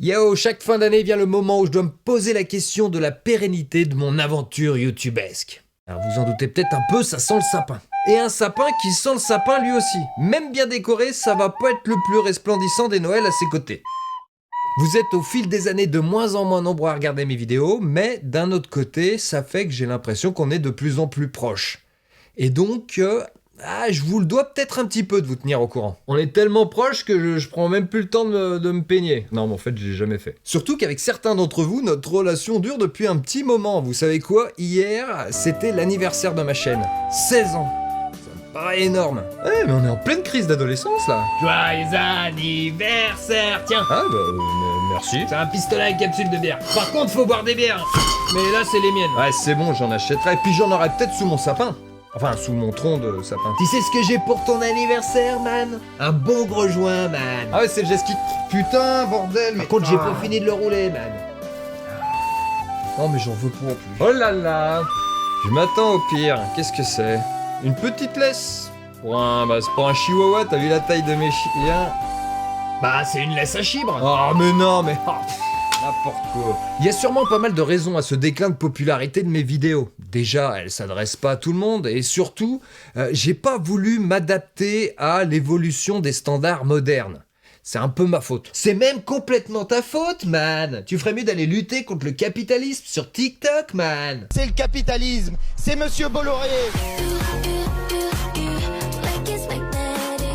Yo, chaque fin d'année vient le moment où je dois me poser la question de la pérennité de mon aventure youtubesque. Alors vous en doutez peut-être un peu, ça sent le sapin. Et un sapin qui sent le sapin lui aussi. Même bien décoré, ça va pas être le plus resplendissant des Noëls à ses côtés. Vous êtes au fil des années de moins en moins nombreux à regarder mes vidéos, mais d'un autre côté, ça fait que j'ai l'impression qu'on est de plus en plus proches. Et donc, je vous le dois peut-être un petit peu de vous tenir au courant. On est tellement proches que je prends même plus le temps de me peigner. Non, mais en fait, je l'ai jamais fait. Surtout qu'avec certains d'entre vous, notre relation dure depuis un petit moment. Vous savez quoi? Hier, c'était l'anniversaire de ma chaîne. 16 ans. Paraît énorme. Ouais, mais on est en pleine crise d'adolescence là. Joyeux anniversaire, tiens. Ah bah merci. C'est un pistolet avec capsule de bière. Par contre, faut boire des bières. Mais là, c'est les miennes. Ouais, c'est bon, j'en achèterai. Et puis j'en aurai peut-être sous mon sapin. Enfin, sous mon tronc de sapin. Tu sais ce que j'ai pour ton anniversaire, man? Un bon gros joint, man. Ah ouais, c'est le geste qui... Putain, bordel, mais... Par contre, j'ai pas fini de le rouler, man. Non, mais j'en veux pas en plus. Oh là là. Je m'attends au pire. Qu'est-ce que c'est? Une petite laisse. C'est pour un chihuahua, t'as vu la taille de mes chiens? Bah, c'est une laisse à chibre. Oh, mais non, mais... n'importe quoi. Il y a sûrement pas mal de raisons à ce déclin de popularité de mes vidéos. Déjà, elles s'adressent pas à tout le monde et surtout, j'ai pas voulu m'adapter à l'évolution des standards modernes. C'est un peu ma faute. C'est même complètement ta faute, man. Tu ferais mieux d'aller lutter contre le capitalisme sur TikTok, man. C'est le capitalisme, c'est Monsieur Bolloré.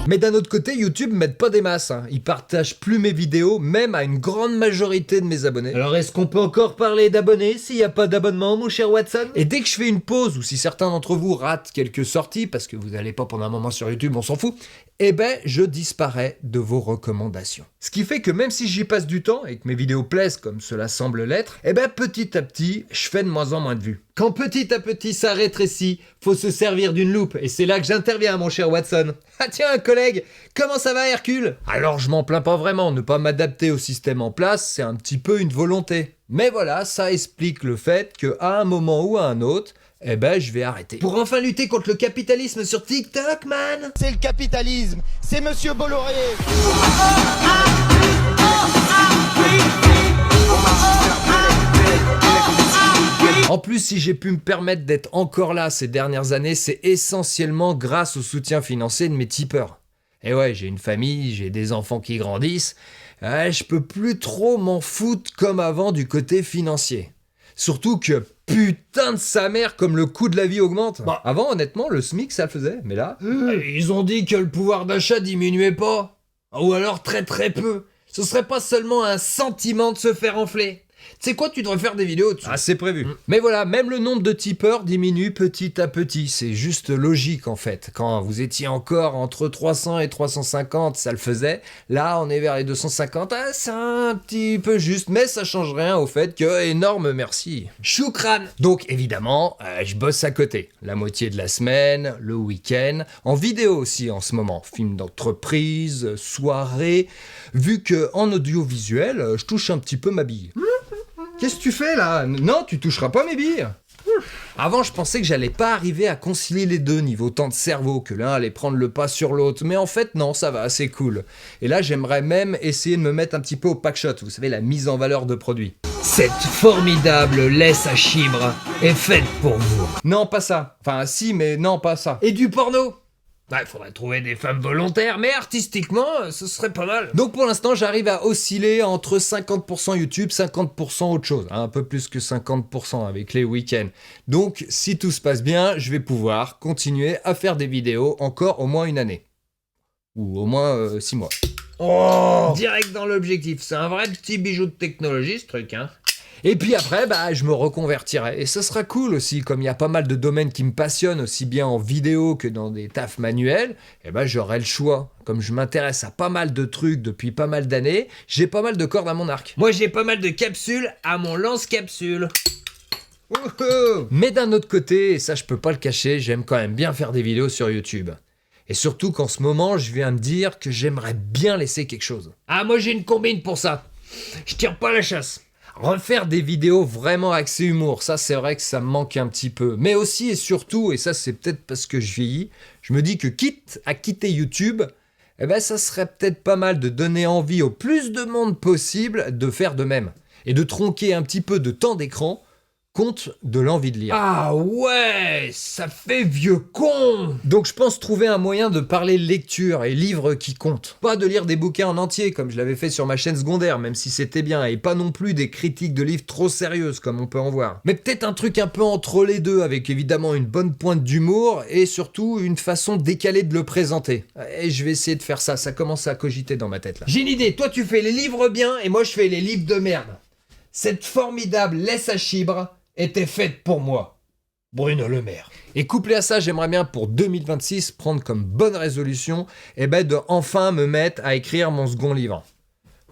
Mais d'un autre côté, YouTube m'aide pas des masses. Ils partagent plus mes vidéos, même à une grande majorité de mes abonnés. Alors est-ce qu'on peut encore parler d'abonnés s'il n'y a pas d'abonnement, mon cher Watson? Et dès que je fais une pause, ou si certains d'entre vous ratent quelques sorties, parce que vous n'allez pas pendant un moment sur YouTube, on s'en fout, eh ben, je disparais de vos recommandations. Ce qui fait que même si j'y passe du temps, et que mes vidéos plaisent comme cela semble l'être, eh ben, petit à petit, je fais de moins en moins de vues. Quand petit à petit ça rétrécit, faut se servir d'une loupe, et c'est là que j'interviens, mon cher Watson. Ah tiens, un collègue, comment ça va, Hercule? Alors je m'en plains pas vraiment, ne pas m'adapter au système en place, c'est un petit peu une volonté. Mais voilà, ça explique le fait qu'à un moment ou à un autre, eh ben je vais arrêter. Pour enfin lutter contre le capitalisme sur TikTok, man. C'est le capitalisme, c'est Monsieur Bolloré. En plus, si j'ai pu me permettre d'être encore là ces dernières années, c'est essentiellement grâce au soutien financier de mes tipeurs. Et ouais, j'ai une famille, j'ai des enfants qui grandissent, je peux plus trop m'en foutre comme avant du côté financier. Surtout que putain de sa mère comme le coût de la vie augmente. Bah. Avant, honnêtement, le SMIC ça le faisait, mais là... Ils ont dit que le pouvoir d'achat diminuait pas. Ou alors très très peu. Ce serait pas seulement un sentiment de se faire enfler. Tu sais quoi, tu devrais faire des vidéos dessus. Ah, c'est prévu. Mais voilà, même le nombre de tipeurs diminue petit à petit. C'est juste logique en fait. Quand vous étiez encore entre 300 et 350, ça le faisait. Là, on est vers les 250. Ah, c'est un petit peu juste, mais ça change rien au fait que énorme merci. Choukran. Donc évidemment, je bosse à côté. La moitié de la semaine, le week-end, en vidéo aussi en ce moment. Films d'entreprise, soirées. Vu que en audiovisuel, je touche un petit peu ma bille. Qu'est-ce que tu fais là? Non, tu toucheras pas mes billes. Avant, je pensais que j'allais pas arriver à concilier les deux niveau temps de cerveau, que l'un allait prendre le pas sur l'autre, mais en fait non, ça va, c'est cool. Et là, j'aimerais même essayer de me mettre un petit peu au packshot, vous savez, la mise en valeur de produits. Cette formidable laisse à chibre est faite pour vous. Non, pas ça. Enfin, si, mais non, pas ça. Et du porno? Il faudrait trouver des femmes volontaires, mais artistiquement, ce serait pas mal. Donc pour l'instant, j'arrive à osciller entre 50% YouTube, 50% autre chose. Un peu plus que 50% avec les week-ends. Donc si tout se passe bien, je vais pouvoir continuer à faire des vidéos encore au moins une année. Ou au moins 6 mois. Oh, direct dans l'objectif. C'est un vrai petit bijou de technologie, ce truc, hein. Et puis après, je me reconvertirai. Et ce sera cool aussi, comme il y a pas mal de domaines qui me passionnent, aussi bien en vidéo que dans des tafs manuels, j'aurai le choix. Comme je m'intéresse à pas mal de trucs depuis pas mal d'années, j'ai pas mal de cordes à mon arc. Moi, j'ai pas mal de capsules à mon lance-capsule. Mais d'un autre côté, et ça je peux pas le cacher, j'aime quand même bien faire des vidéos sur YouTube. Et surtout qu'en ce moment, je viens me dire que j'aimerais bien laisser quelque chose. Ah, moi j'ai une combine pour ça. Je tire pas la chasse. Refaire des vidéos vraiment axées humour, ça c'est vrai que ça me manque un petit peu. Mais aussi et surtout, et ça c'est peut-être parce que je vieillis, je me dis que quitte à quitter YouTube, eh ben ça serait peut-être pas mal de donner envie au plus de monde possible de faire de même. Et de tronquer un petit peu de temps d'écran compte de l'envie de lire. Ah ouais, ça fait vieux con. Donc je pense trouver un moyen de parler lecture et livres qui comptent. Pas de lire des bouquins en entier comme je l'avais fait sur ma chaîne secondaire, même si c'était bien, et pas non plus des critiques de livres trop sérieuses comme on peut en voir. Mais peut-être un truc un peu entre les deux, avec évidemment une bonne pointe d'humour et surtout une façon décalée de le présenter. Et je vais essayer de faire ça, ça commence à cogiter dans ma tête là. J'ai une idée, toi tu fais les livres bien et moi je fais les livres de merde. Cette formidable laisse à chibre était faite pour moi. Bruno Le Maire. Et couplé à ça, j'aimerais bien pour 2026 prendre comme bonne résolution de enfin me mettre à écrire mon second livre.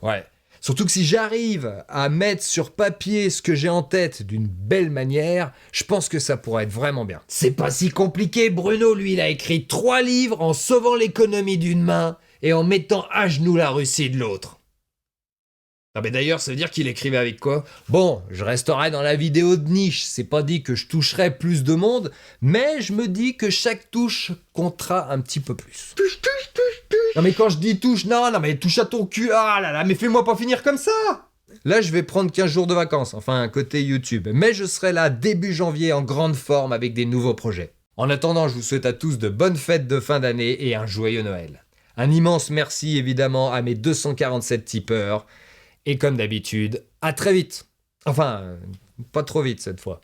Ouais. Surtout que si j'arrive à mettre sur papier ce que j'ai en tête d'une belle manière, je pense que ça pourrait être vraiment bien. C'est pas si compliqué, Bruno, lui, il a écrit 3 livres en sauvant l'économie d'une main et en mettant à genoux la Russie de l'autre. Ah mais d'ailleurs, ça veut dire qu'il écrivait avec quoi? Bon, je resterai dans la vidéo de niche, c'est pas dit que je toucherai plus de monde, mais je me dis que chaque touche comptera un petit peu plus. Touche. Non mais quand je dis touche, non mais touche à ton cul, ah là là, mais fais-moi pas finir comme ça! Là, je vais prendre 15 jours de vacances, enfin côté YouTube, mais je serai là début janvier en grande forme avec des nouveaux projets. En attendant, je vous souhaite à tous de bonnes fêtes de fin d'année et un joyeux Noël. Un immense merci évidemment à mes 247 tipeurs. Et comme d'habitude, à très vite. Enfin, pas trop vite cette fois.